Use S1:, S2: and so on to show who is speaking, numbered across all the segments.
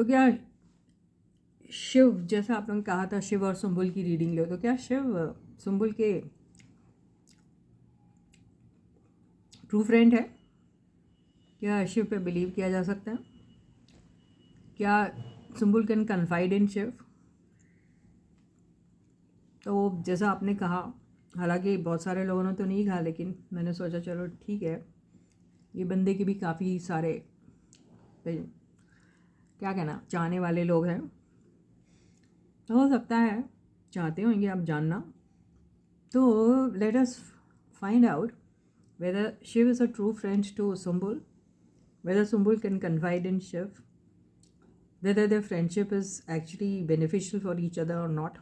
S1: तो क्या शिव, जैसा आपने कहा था शिव और सुंबुल की रीडिंग लो, तो क्या शिव सुंबुल के ट्रू फ्रेंड है? क्या शिव पे बिलीव किया जा सकता है? क्या सुंबुल कैन कन्फाइड इन शिव? तो जैसा आपने कहा, हालांकि बहुत सारे लोगों ने तो नहीं कहा, लेकिन मैंने सोचा चलो ठीक है, ये बंदे के भी काफ़ी सारे क्या कहना चाहने वाले लोग हैं, तो हो सकता है चाहते होंगे आप जानना। तो late us find out whether Shiv is a true friend to Sumbul, whether Sumbul can confide in Shiv, whether their friendship is actually beneficial for each other or not,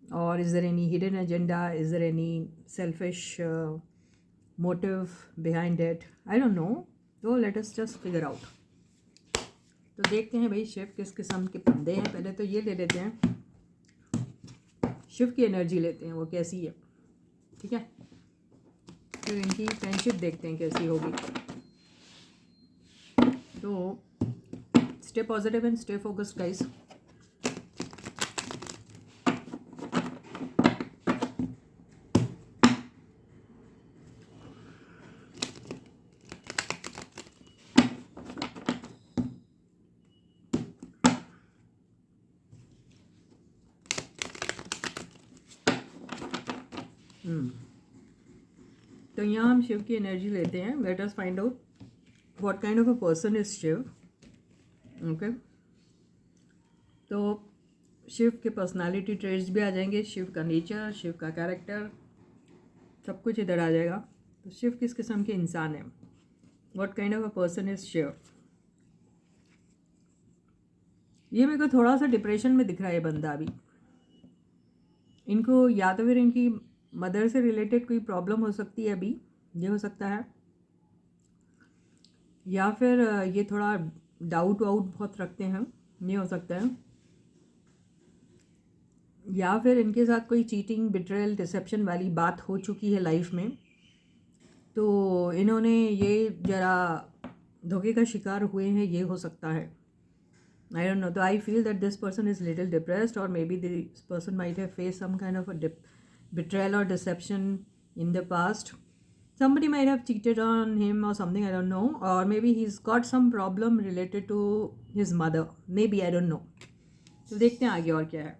S1: or is there any hidden agenda, is there any selfish motive behind it? I don't know. So let us just figure out. तो देखते हैं भाई शिव किस किस्म के बंदे हैं। पहले तो ये ले लेते हैं, शिव की एनर्जी लेते हैं, वो कैसी है, ठीक है। फिर इनकी फ्रेंडशिप देखते हैं कैसी होगी। तो stay positive and stay focused guys. तो यहाँ हम शिव की एनर्जी लेते हैं। Let us find out what kind of a person is Shiv. Okay, तो शिव के पर्सनालिटी ट्रेट्स भी आ जाएंगे, शिव का नेचर, शिव का कैरेक्टर, सब कुछ इधर आ जाएगा। तो शिव किस किस्म के इंसान है, what kind of a person is Shiv. ये मेरे को थोड़ा सा डिप्रेशन में दिख रहा है ये बंदा अभी। इनको या तो फिर इनकी मदर से रिलेटेड कोई प्रॉब्लम हो सकती है अभी, ये हो सकता है, या फिर ये थोड़ा डाउट वाउट बहुत रखते हैं, ये हो सकता है, या फिर इनके साथ कोई चीटिंग, बिट्रेयल, डिसेप्शन वाली बात हो चुकी है लाइफ में, तो इन्होंने ये जरा धोखे का शिकार हुए हैं, ये हो सकता है। I don't know. So I feel that this person is little depressed, or maybe this person might have faced some kind of a betrayal or deception in the past. Somebody might have cheated on him or something, I don't know. Or maybe he's got some problem related to his mother. Maybe, I don't know. तो देखते हैं आगे और क्या है।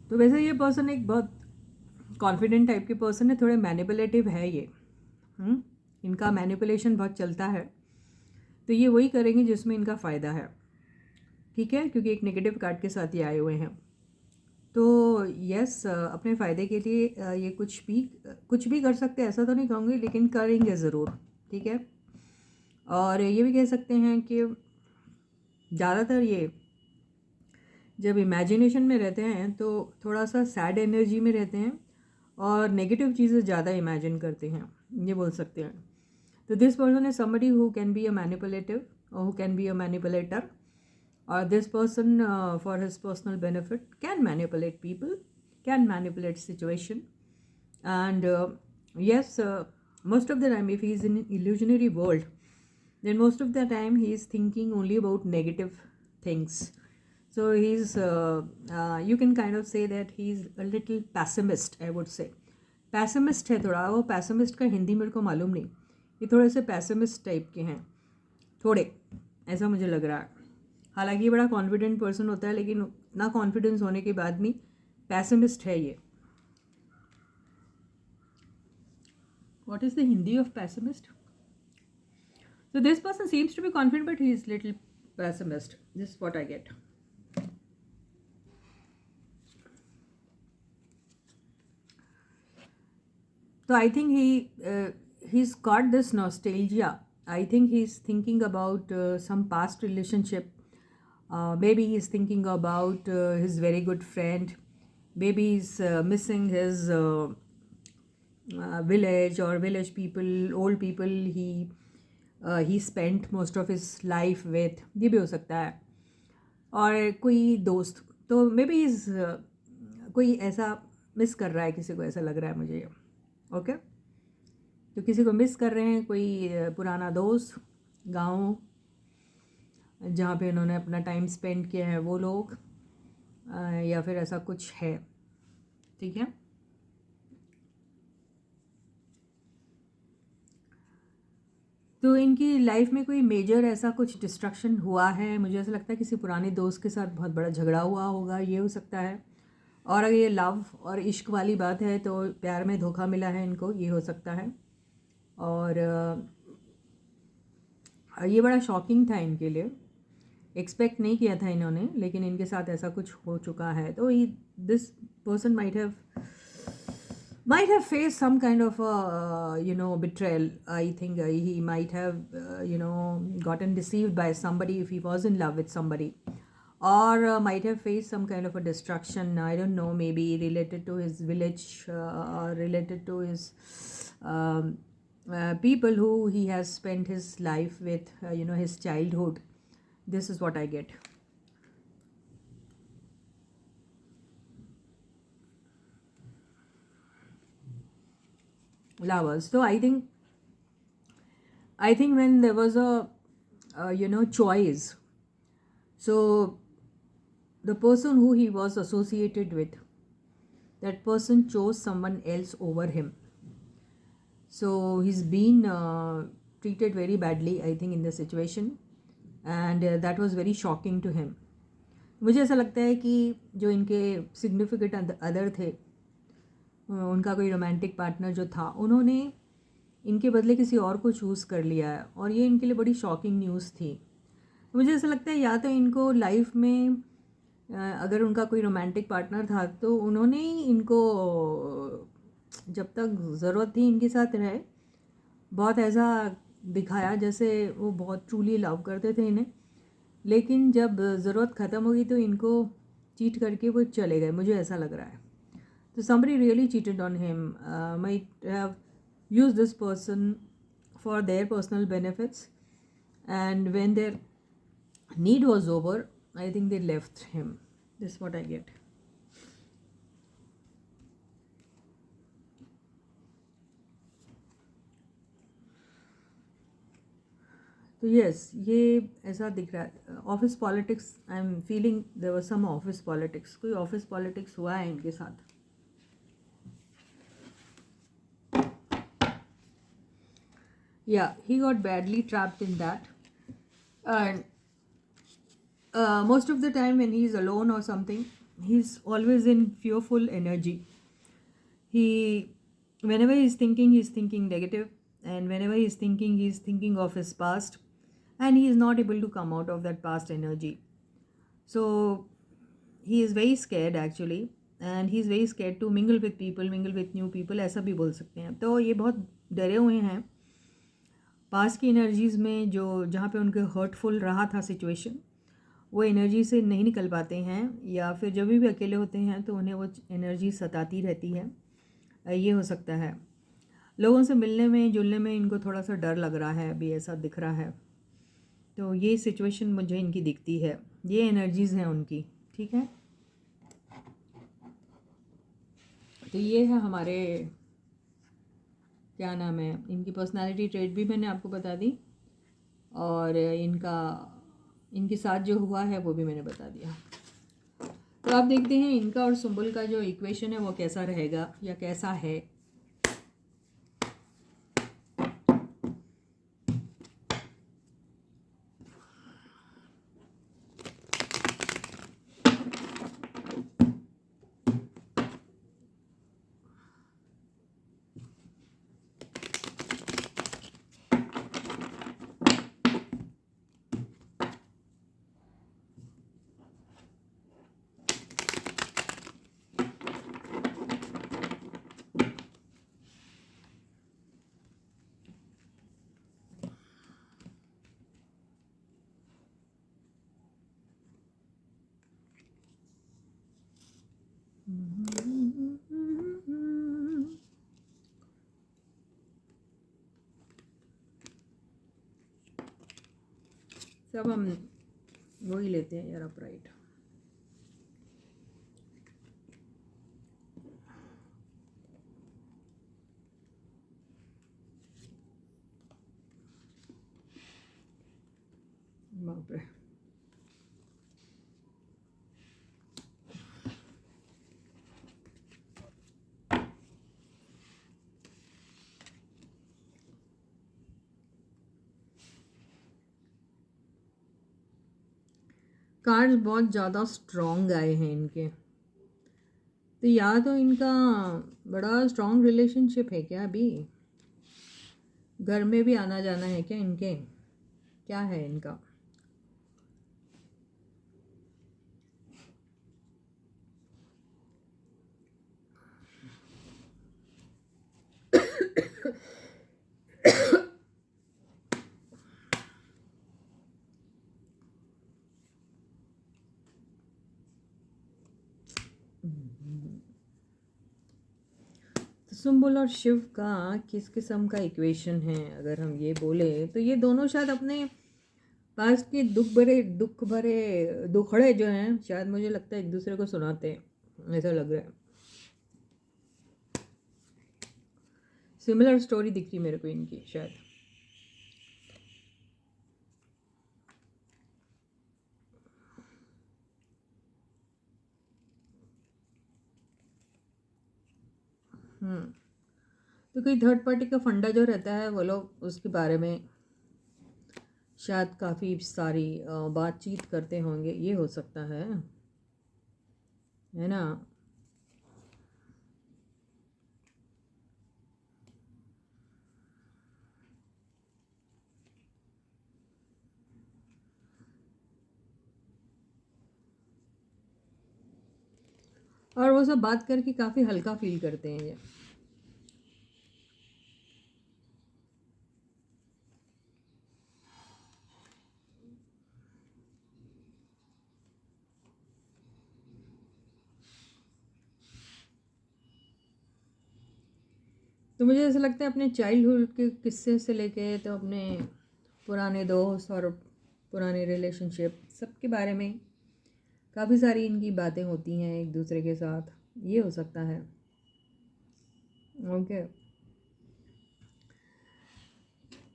S1: तो वैसे ये पर्सन एक बहुत कॉन्फिडेंट टाइप के पर्सन है, थोड़े मैनिपुलेटिव है ये। इनका मैनिपुलेशन बहुत चलता है, तो ये वही करेंगे जिसमें इनका फ़ायदा है, ठीक है, क्योंकि एक नेगेटिव कार्ड के साथ ये आए हुए हैं। तो यस, अपने फ़ायदे के लिए ये कुछ भी कर सकते हैं, ऐसा तो नहीं कहूँगी, लेकिन करेंगे ज़रूर, ठीक है। और ये भी कह सकते हैं कि ज़्यादातर ये जब इमेजिनेशन में रहते हैं तो थोड़ा सा सैड एनर्जी में रहते हैं और नेगेटिव चीज़ें ज़्यादा इमेजिन करते हैं, ये बोल सकते हैं। तो this person is somebody who can be a manipulative or who can be a manipulator, or this person for his personal benefit can manipulate people, can manipulate situation, and yes, most of the time if he is in an illusionary world, then most of the time he is thinking only about negative things. So he's you can kind of say that he's a little pessimist, I would say. pessimist है थोड़ा, वो pessimist का हिंदी मेरे को मालूम नहीं, ये थोड़े से पैसिमिस्ट टाइप के हैं थोड़े, ऐसा मुझे लग रहा है। हालांकि ये बड़ा कॉन्फिडेंट पर्सन होता है, लेकिन उतना कॉन्फिडेंस होने के बाद भी पैसिमिस्ट है ये। What is the Hindi of pessimist? So this person seems to be confident, but he is little pessimist. This is what I get. So I think he's got this nostalgia. I think he's thinking about some past relationship. Maybe he's thinking about his very good friend. Maybe he's missing his village or village people, old people he spent most of his life with. ये भी हो सकता है। और कोई दोस्त, तो may be is कोई ऐसा मिस कर रहा है किसी को, ऐसा लग रहा है मुझे। ओके, तो किसी को मिस कर रहे हैं, कोई पुराना दोस्त, गाँव जहाँ पे उन्होंने अपना टाइम स्पेंड किया है वो लोग, या फिर ऐसा कुछ है। ठीक है, तो इनकी लाइफ में कोई मेजर ऐसा कुछ डिस्ट्रक्शन हुआ है, मुझे ऐसा लगता है किसी पुराने दोस्त के साथ बहुत बड़ा झगड़ा हुआ होगा, ये हो सकता है। और अगर ये लव और इश्क वाली बात है तो प्यार में धोखा मिला है इनको, ये हो सकता है। और ये बड़ा शॉकिंग था इनके लिए, एक्सपेक्ट नहीं किया था इन्होंने, लेकिन इनके साथ ऐसा कुछ हो चुका है। तो this person might have faced some kind of betrayal. I think he might have gotten deceived by somebody if he was in love with somebody, or might have faced some kind of a destruction. I don't know, maybe related to his village, or related to his people who he has spent his life with, his childhood. This is what I get. Lovers. So I think when there was a choice, so the person who he was associated with, that person chose someone else over him. So he's been treated very badly, I think, in the situation, and that was very shocking to him. मुझे ऐसा लगता है कि जो इनके significant other थे, उनका कोई रोमांटिक पार्टनर जो था, उन्होंने इनके बदले किसी और को चूज़ कर लिया है, और ये इनके लिए बड़ी शॉकिंग न्यूज़ थी। मुझे ऐसा लगता है या तो इनको लाइफ में अगर उनका कोई रोमांटिक पार्टनर था तो उन्होंने ही इनको जब तक ज़रूरत थी इनके साथ रहे, बहुत ऐसा दिखाया जैसे वो बहुत ट्रूली लव करते थे इन्हें, लेकिन जब ज़रूरत ख़त्म हुई तो इनको चीट करके वो चले गए, मुझे ऐसा लग रहा है। तो somebody really cheated on him, might have used this person for their personal benefits, and when their need was over, I think they left him. This is what I get. तो यस, ये ऐसा दिख रहा है। Office politics, I am feeling there was some office politics, कोई office politics हुआ है इनके साथ। Yeah, he got badly trapped in that, and most of the time when he's alone or something, he's always in fearful energy. He, whenever he's thinking negative, and whenever he's thinking of his past, and he is not able to come out of that past energy. So he is very scared actually, and he is very scared to mingle with people, mingle with new people, ऐसा भी बोल सकते हैं। तो ये बहुत डरे हुए हैं पास की एनर्जीज़ में, जो जहाँ पे उनके हर्टफुल रहा था सिचुएशन, वो एनर्जी से नहीं निकल पाते हैं, या फिर जब भी अकेले होते हैं तो उन्हें वो एनर्जी सताती रहती है, ये हो सकता है। लोगों से मिलने में जुलने में इनको थोड़ा सा डर लग रहा है, अभी ऐसा दिख रहा है। तो ये सिचुएशन मुझे इनकी दिखती है, ये एनर्जीज़ हैं उनकी। ठीक है, तो ये है हमारे, क्या नाम है, इनकी पर्सनालिटी ट्रेट भी मैंने आपको बता दी, और इनके साथ जो हुआ है वो भी मैंने बता दिया। तो आप देखते हैं इनका और सुंबल का जो इक्वेशन है वो कैसा रहेगा या कैसा है। सब हम वही लेते हैं यार, अपराइट। बाप रे। कार्ड्स बहुत ज़्यादा स्ट्रॉन्ग आए हैं इनके, तो या तो इनका बड़ा स्ट्रॉन्ग रिलेशनशिप है क्या, अभी घर में भी आना जाना है क्या इनके, क्या है इनका। तो सुम्बुल और शिव का किस किस्म का इक्वेशन है, अगर हम ये बोले तो ये दोनों शायद अपने पास के दुखड़े जो हैं, शायद मुझे लगता है एक दूसरे को सुनाते हैं, ऐसा लग रहा है। सिमिलर स्टोरी दिख रही मेरे को इनकी शायद। तो कोई थर्ड पार्टी का फंडा जो रहता है वो लोग उसके बारे में शायद काफ़ी सारी बातचीत करते होंगे, ये हो सकता है ना। और वो सब बात करके काफ़ी हल्का फील करते हैं ये। तो मुझे ऐसा लगता है अपने चाइल्डहुड के किस्से से लेके तो अपने पुराने दोस्त और पुराने रिलेशनशिप सबके बारे में काफ़ी सारी इनकी बातें होती हैं एक दूसरे के साथ, ये हो सकता है। ओके,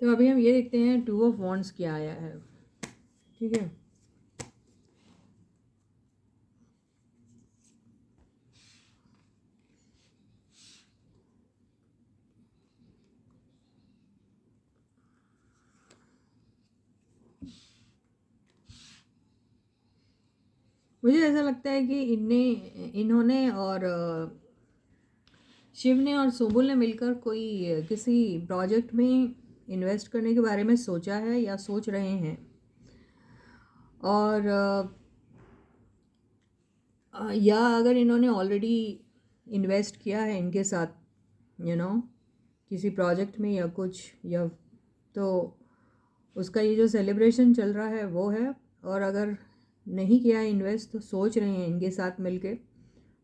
S1: तो अभी हम ये देखते हैं 2 ऑफ वॉन्ड्स क्या आया है, ठीक है। मुझे ऐसा लगता है कि इन्होंने और शिव ने और सोबुल ने मिलकर कोई किसी प्रोजेक्ट में इन्वेस्ट करने के बारे में सोचा है या सोच रहे हैं। और या अगर इन्होंने ऑलरेडी इन्वेस्ट किया है इनके साथ किसी प्रोजेक्ट में या कुछ, या तो उसका ये जो सेलिब्रेशन चल रहा है वो है। और अगर नहीं किया है इन्वेस्ट तो सोच रहे हैं इनके साथ मिलके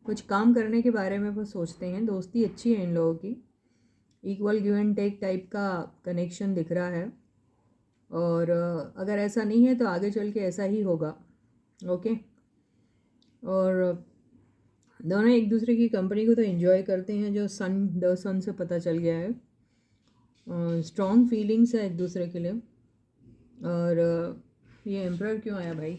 S1: कुछ काम करने के बारे में वो सोचते हैं। दोस्ती अच्छी है इन लोगों की, equal give and take type का कनेक्शन दिख रहा है। और अगर ऐसा नहीं है तो आगे चल के ऐसा ही होगा। ओके, और दोनों एक दूसरे की कंपनी को तो एंजॉय करते हैं, जो द सन से पता चल गया है। स्ट्रॉन्ग फीलिंग्स है एक दूसरे के लिए। और ये एम्परर क्यों आया भाई?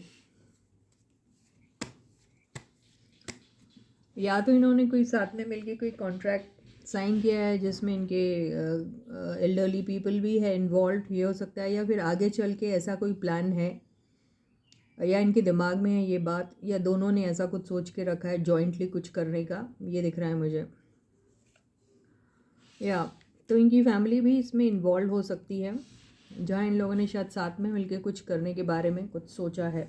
S1: या तो इन्होंने कोई साथ में मिलके कोई कॉन्ट्रैक्ट साइन किया है जिसमें इनके एल्डरली पीपल भी है इन्वॉल्व, ये हो सकता है। या फिर आगे चल के ऐसा कोई प्लान है, या इनके दिमाग में है ये बात, या दोनों ने ऐसा कुछ सोच के रखा है जॉइंटली कुछ करने का, ये दिख रहा है मुझे। या तो इनकी फैमिली भी इसमें इन्वॉल्व हो सकती है, जहाँ इन लोगों ने शायद साथ में मिलकर कुछ करने के बारे में कुछ सोचा है।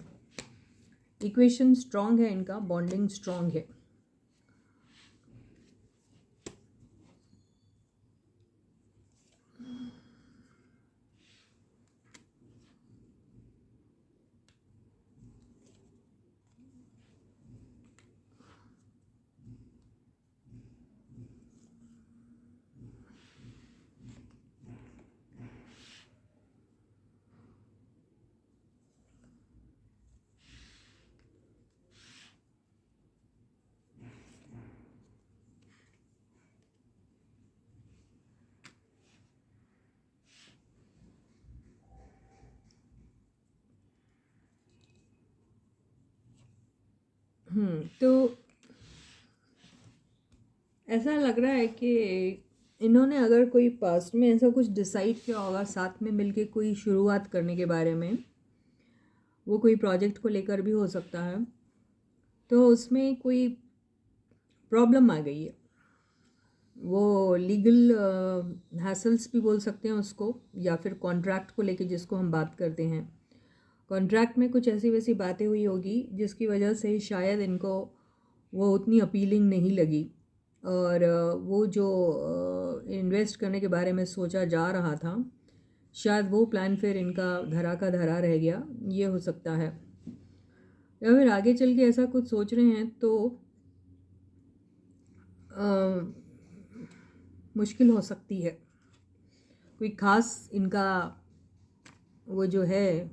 S1: इक्वेशन स्ट्रॉन्ग है इनका, बॉन्डिंग स्ट्रॉन्ग है। तो ऐसा लग रहा है कि इन्होंने अगर कोई पास्ट में ऐसा कुछ डिसाइड किया होगा साथ में मिलके कोई शुरुआत करने के बारे में, वो कोई प्रोजेक्ट को लेकर भी हो सकता है, तो उसमें कोई प्रॉब्लम आ गई है। वो लीगल हैसल्स भी बोल सकते हैं उसको, या फिर कॉन्ट्रैक्ट को लेके जिसको हम बात करते हैं। कॉन्ट्रैक्ट में कुछ ऐसी वैसी बातें हुई होगी जिसकी वजह से शायद इनको वो उतनी अपीलिंग नहीं लगी, और वो जो इन्वेस्ट करने के बारे में सोचा जा रहा था, शायद वो प्लान फिर इनका धरा का धरा रह गया, ये हो सकता है। या फिर आगे चल के ऐसा कुछ सोच रहे हैं तो मुश्किल हो सकती है। कोई ख़ास इनका वो जो है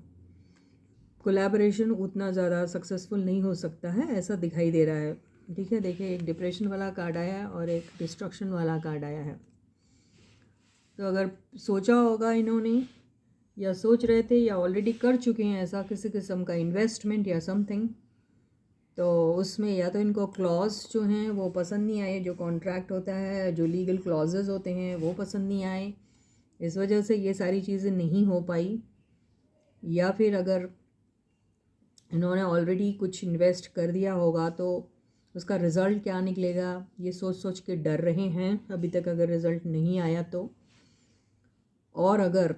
S1: कोलैबोरेशन उतना ज़्यादा सक्सेसफुल नहीं हो सकता है, ऐसा दिखाई दे रहा है। ठीक है, देखिए एक डिप्रेशन वाला कार्ड आया है और एक डिस्ट्रक्शन वाला कार्ड आया है। तो अगर सोचा होगा इन्होंने, या सोच रहे थे, या ऑलरेडी कर चुके हैं ऐसा किसी किस्म का इन्वेस्टमेंट या समथिंग, तो उसमें या तो इनको क्लॉज जो हैं वो पसंद नहीं आए, जो कॉन्ट्रैक्ट होता है, जो लीगल क्लॉजेज होते हैं वो पसंद नहीं आए, इस वजह से ये सारी चीज़ें नहीं हो पाई। या फिर अगर इन्होंने ऑलरेडी कुछ इन्वेस्ट कर दिया होगा तो उसका रिज़ल्ट क्या निकलेगा ये सोच सोच के डर रहे हैं अभी तक, अगर रिज़ल्ट नहीं आया तो। और अगर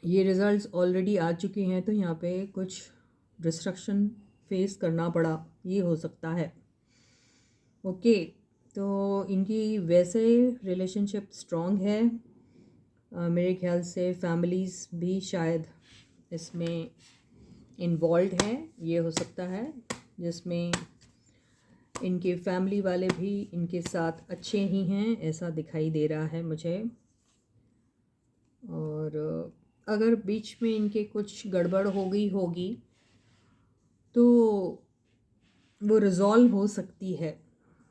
S1: ये रिज़ल्ट्स ऑलरेडी आ चुके हैं तो यहाँ पे कुछ डिस्ट्रक्शन फेस करना पड़ा, ये हो सकता है। ओके, तो इनकी वैसे रिलेशनशिप स्ट्रॉन्ग है, मेरे ख्याल से फैमिलीज़ भी शायद इसमें इन्वॉल्व है, ये हो सकता है, जिसमें इनके फैमिली वाले भी इनके साथ अच्छे ही हैं, ऐसा दिखाई दे रहा है मुझे। और अगर बीच में इनके कुछ गड़बड़ हो गई होगी तो वो रिज़ॉल्व हो सकती है,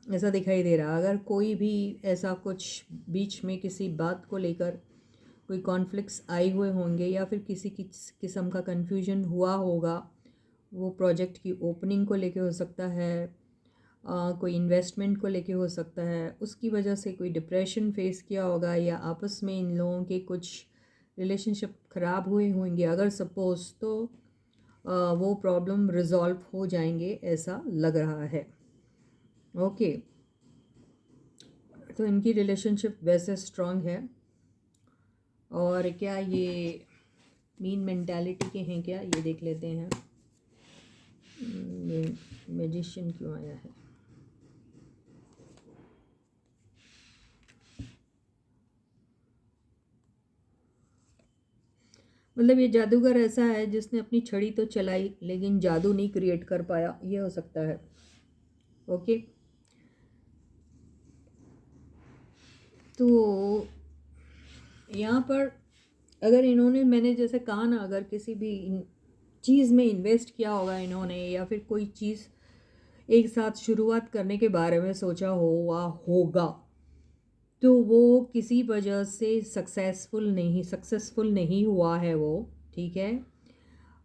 S1: ऐसा दिखाई दे रहा। अगर कोई भी ऐसा कुछ बीच में किसी बात को लेकर कोई कॉन्फ्लिक्ट्स आए हुए होंगे, या फिर किसी किस्म का कन्फ्यूजन हुआ होगा, वो प्रोजेक्ट की ओपनिंग को लेके हो सकता है, कोई इन्वेस्टमेंट को लेके हो सकता है, उसकी वजह से कोई डिप्रेशन फेस किया होगा, या आपस में इन लोगों के कुछ रिलेशनशिप ख़राब हुए होंगे अगर सपोज़, तो वो प्रॉब्लम रिज़ॉल्व हो जाएंगे, ऐसा लग रहा है। ओके, तो इनकी रिलेशनशिप वैसे स्ट्रॉन्ग है। और क्या ये मीन मेंटालिटी के हैं क्या, ये देख लेते हैं। ये मैजिशियन क्यों आया है? मतलब ये जादूगर ऐसा है जिसने अपनी छड़ी तो चलाई लेकिन जादू नहीं क्रिएट कर पाया, ये हो सकता है। ओके, तो यहाँ पर अगर इन्होंने, मैंने जैसे कहा ना, अगर किसी भी चीज़ में इन्वेस्ट किया होगा इन्होंने, या फिर कोई चीज़ एक साथ शुरुआत करने के बारे में सोचा होगा, तो वो किसी वजह से सक्सेसफुल नहीं हुआ है वो, ठीक है।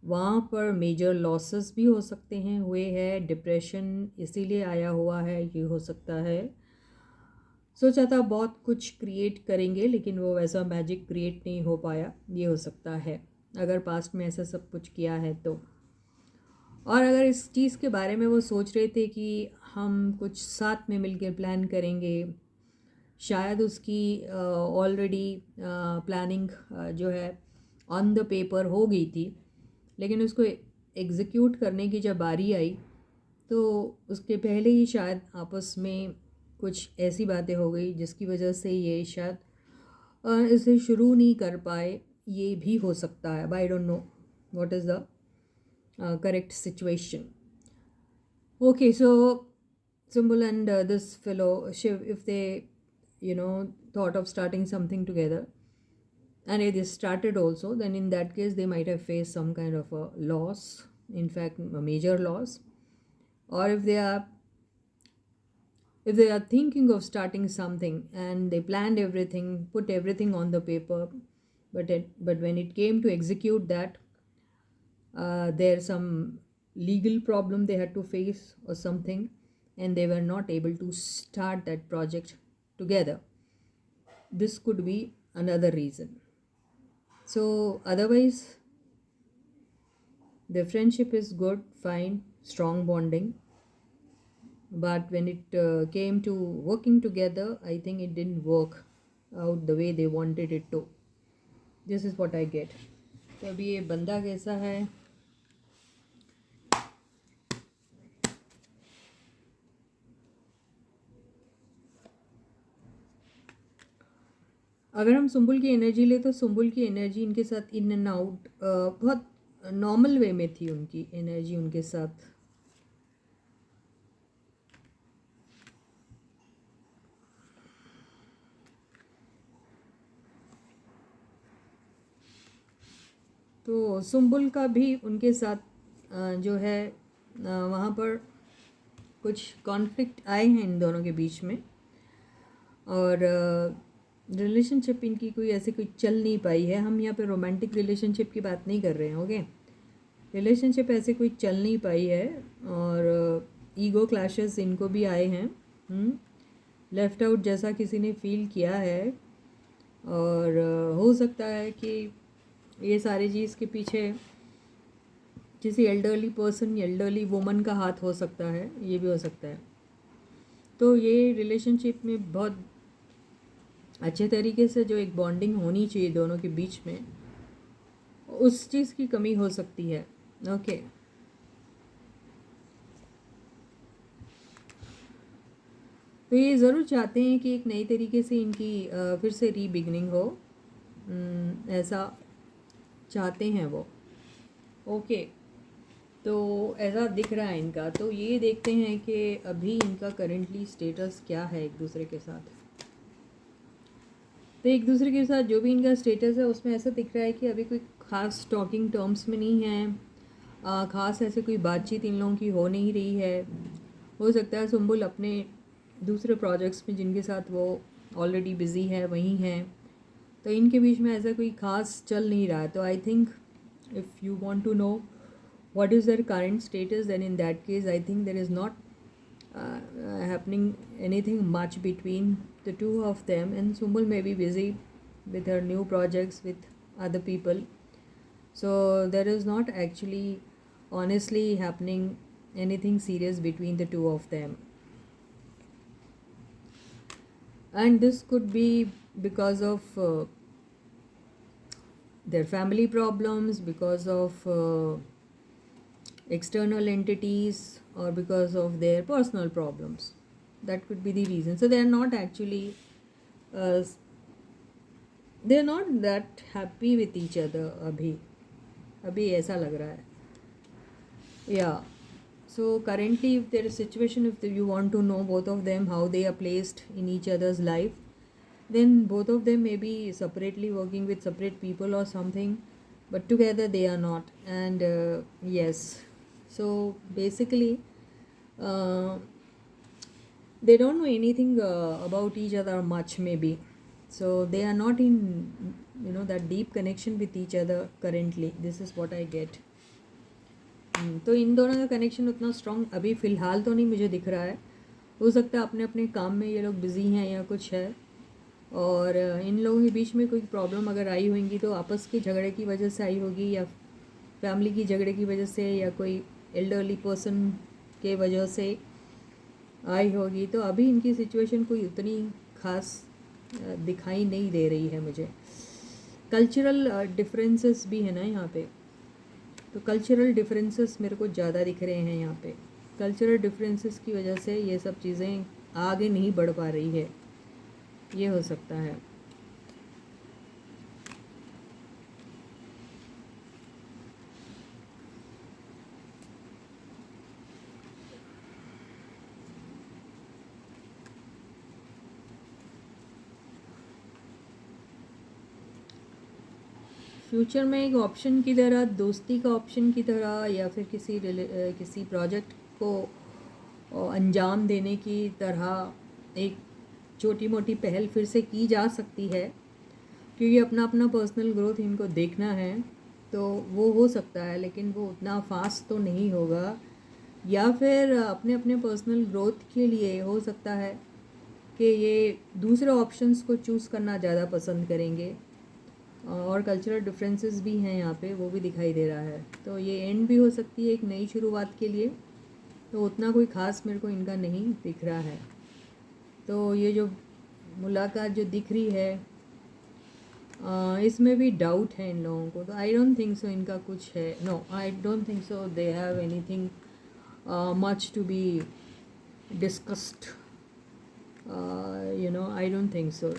S1: वहाँ पर मेजर लॉसेस भी हो सकते हैं, हुए हैं, डिप्रेशन इसीलिए आया हुआ है, ये हो सकता है। सोचा था बहुत कुछ क्रिएट करेंगे लेकिन वो वैसा मैजिक क्रिएट नहीं हो पाया, ये हो सकता है, अगर पास्ट में ऐसा सब कुछ किया है तो। और अगर इस चीज़ के बारे में वो सोच रहे थे कि हम कुछ साथ में मिलकर प्लान करेंगे, शायद उसकी ऑलरेडी प्लानिंग जो है ऑन द पेपर हो गई थी, लेकिन उसको एग्जीक्यूट करने की जब बारी आई तो उसके पहले ही शायद आपस में कुछ ऐसी बातें हो गई जिसकी वजह से ये शायद इसे शुरू नहीं कर पाए, ये भी हो सकता है। I don't know what is the correct situation. Okay, so Symbol and this fellow Shiv, if they thought of starting something together and if they started also, then in that case they might have faced some kind of a loss, in fact a major loss. Or if they are thinking of starting something and they planned everything, put everything on the paper, but when it came to execute that, there some legal problem they had to face or something, and they were not able to start that project together. This could be another reason. So otherwise, the friendship is good, fine, strong bonding. But when it came to working together, I think it didn't work out the way they wanted it to. This is what I get. तो अभी ये बंदा कैसा है? अगर हम सुम्बुल की energy ले तो सुम्बुल की एनर्जी इनके साथ इन एंड आउट बहुत नॉर्मल वे में थी, उनकी एनर्जी उनके साथ. तो सुम्बुल का भी उनके साथ जो है वहाँ पर कुछ कॉन्फ्लिक्ट आए हैं इन दोनों के बीच में, और रिलेशनशिप इनकी कोई ऐसे कोई चल नहीं पाई है. हम यहाँ पे रोमांटिक रिलेशनशिप की बात नहीं कर रहे हैं. ओके, रिलेशनशिप ऐसे कोई चल नहीं पाई है, और ईगो क्लैशेस इनको भी आए हैं. लेफ्ट आउट जैसा किसी ने फील किया है, और हो सकता है कि ये सारी चीज़ के पीछे किसी एल्डरली पर्सन, एल्डरली वुमन का हाथ हो सकता है, ये भी हो सकता है. तो ये रिलेशनशिप में बहुत अच्छे तरीके से जो एक बॉन्डिंग होनी चाहिए दोनों के बीच में, उस चीज़ की कमी हो सकती है. ओके, तो ये ज़रूर चाहते हैं कि एक नई तरीके से इनकी फिर से रीबिगनिंग हो, ऐसा चाहते हैं वो. ओके, तो ऐसा दिख रहा है इनका. तो ये देखते हैं कि अभी इनका करेंटली स्टेटस क्या है एक दूसरे के साथ. तो एक दूसरे के साथ जो भी इनका स्टेटस है उसमें ऐसा दिख रहा है कि अभी कोई ख़ास टॉकिंग टर्म्स में नहीं है, ख़ास ऐसे कोई बातचीत इन लोगों की हो नहीं रही है. हो सकता है सुम्बुल अपने दूसरे प्रोजेक्ट्स में जिनके साथ वो ऑलरेडी बिज़ी है वहीं हैं, तो इनके बीच में ऐसा कोई ख़ास चल नहीं रहा है. तो I think if you want to know what is their current status, then in that case I think there is not happening anything much between the two of them, and Sumbul may be busy with her new projects with other people, so there is not actually honestly happening anything serious between the two of them. And this could be because of their family problems, because of external entities, or because of their personal problems. That could be the reason. So they are not actually they are not that happy with each other अभी ऐसा लग रहा है. Yeah, so currently if there is situation, if you want to know both of them how they are placed in each other's life, then both of them may be separately working with separate people or something, but together they are not. And yes, so basically they don't know anything about each other much maybe, so they are not in that deep connection with each other currently. This is what I get. तो इन दोनों का connection उतना strong अभी फ़िलहाल तो नहीं मुझे दिख रहा है. हो सकता है अपने अपने काम में ये लोग बिज़ी हैं या कुछ है, और इन लोगों के बीच में कोई प्रॉब्लम अगर आई होंगी तो आपस के झगड़े की वजह से आई होगी, या फैमिली की झगड़े की वजह से, या कोई एल्डरली पर्सन के वजह से आई होगी. तो अभी इनकी सिचुएशन कोई उतनी खास दिखाई नहीं दे रही है मुझे. कल्चरल डिफरेंसेस भी है ना यहाँ पे, तो कल्चरल डिफरेंसेस मेरे को ज़्यादा दिख रहे हैं यहाँ पे. कल्चरल डिफरेंसेस की वजह से ये सब चीज़ें आगे नहीं बढ़ पा रही है, ये हो सकता है. फ्यूचर में एक ऑप्शन की तरह, दोस्ती का ऑप्शन की तरह, या फिर किसी प्रोजेक्ट को अंजाम देने की तरह एक छोटी मोटी पहल फिर से की जा सकती है, क्योंकि अपना अपना पर्सनल ग्रोथ इनको देखना है. तो वो हो सकता है, लेकिन वो उतना फास्ट तो नहीं होगा। या फिर अपने अपने पर्सनल ग्रोथ के लिए हो सकता है कि ये दूसरे ऑप्शंस को चूज़ करना ज़्यादा पसंद करेंगे। और कल्चरल डिफरेंसेस भी हैं यहाँ पे, वो भी दिखाई दे रहा है। तो ये एंड भी हो सकती है एक नई शुरुआत के लिए। तो उतना कोई ख़ास मेरे को इनका नहीं दिख रहा है। तो ये जो मुलाकात जो दिख रही है, इसमें भी डाउट है इन लोगों को। तो आई डोंट थिंक सो इनका कुछ है। No, I don't think so they have anything much to be discussed, I don't think so.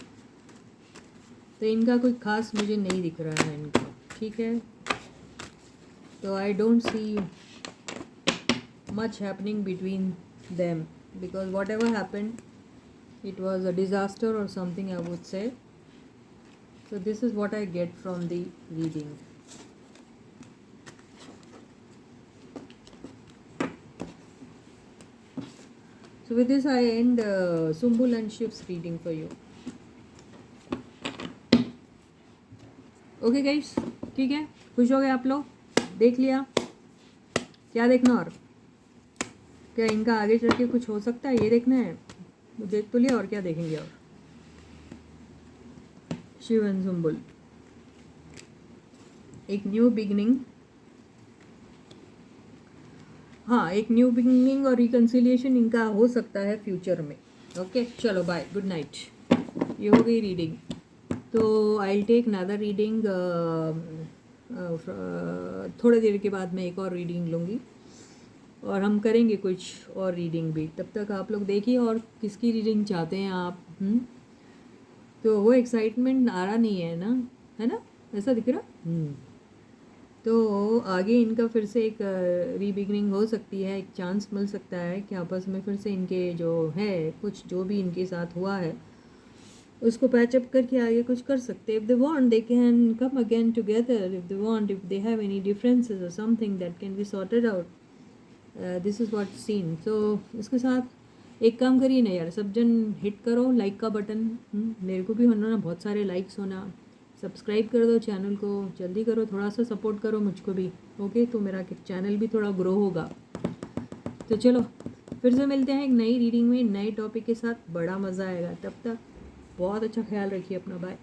S1: तो इनका कोई ख़ास मुझे नहीं दिख रहा है इनका, ठीक है। तो I don't see much happening between them, because what ever happened it was a disaster or something, I would say. So this is what I get from the reading. So with this I end Sumbul and Shiv's reading for you. Okay guys, ठीक है, खुश हो गए आप लोग? देख लिया? क्या देखना और? क्या इनका आगे चल के कुछ हो सकता है, ये देखना है? देख तो लिया, और क्या देखेंगे? और शिव एंड सुम्बुल, एक न्यू बिगनिंग। हाँ, एक न्यू बिगनिंग और रिकन्सिलिएशन इनका हो सकता है फ्यूचर में। ओके, चलो बाय, गुड नाइट। ये हो गई रीडिंग। तो I will take another reading, थोड़ी देर के बाद मैं एक और रीडिंग लूँगी और हम करेंगे कुछ और रीडिंग भी। तब तक आप लोग देखिए और किसकी रीडिंग चाहते हैं आप। तो वो एक्साइटमेंट आ रहा नहीं है ना, है ना? ऐसा दिख रहा। तो आगे इनका फिर से एक रीबिगनिंग हो सकती है, एक चांस मिल सकता है कि आपस में फिर से इनके जो है कुछ जो भी इनके साथ हुआ है उसको पैचअप करके आगे कुछ कर सकते हैं। If they want they can come again together, if they want, if they have any differences or something that can be sorted out. This is what seen. तो इसके साथ एक काम करिए ना यार, सब जन हिट करो लाइक का बटन। मेरे को भी होना ना, बहुत सारे लाइक्स होना। सब्सक्राइब कर दो चैनल को, जल्दी करो, थोड़ा सा सपोर्ट करो मुझको भी। ओके, तो मेरा चैनल भी थोड़ा ग्रो होगा। तो चलो फिर से मिलते हैं एक नई रीडिंग में, नए टॉपिक के साथ। बड़ा मज़ा आएगा। तब तक बहुत अच्छा ख्याल रखिए अपना। बाय।